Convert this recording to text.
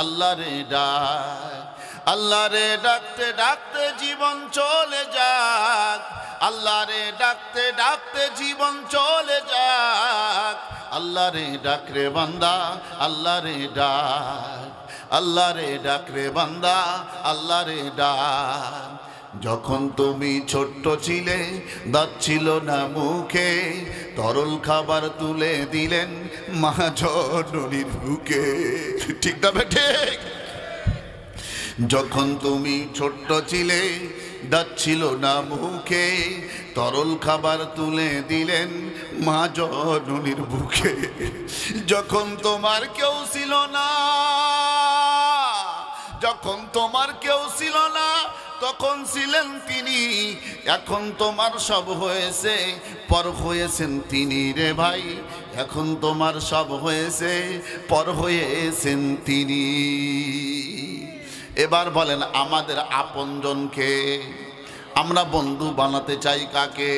আল্লাহরে ডাক, আল্লাহরে ডাকতে ডাকতে জীবন চলে যাক, আল্লাহরে ডাকতে ডাকতে জীবন চলে যাক। আল্লাহরে ডাক রে বান্দা, আল্লাহরে ডাক, আল্লাহরে ডাক রে বান্দা, আল্লাহরে ডাক। যখন তুমি ছোট্ট ছিলে, দাঁত ছিল না মুখে, তরল খাবার তুলে দিলেন মা জননীর বুকে। ঠিক না বেঠে? যখন তুমি ছোট্ট ছিলে, দাঁত ছিল না মুখে, তরল খাবার তুলে দিলেন মা জননীর বুকে। যখন তোমার কেউ ছিল না, যখন তোমার কেউ ছিল না, তখন ছিলেন তিনি। এখন তোমার সব হয়েছে, পর হয়েছেন তিনি রে ভাই। এখন তোমার সব হয়েছে, পর হয়েছেন তিনি। এবার বলেন আমাদের আপনজনকে আমরা বন্ধু বানাতে চাই কাকে?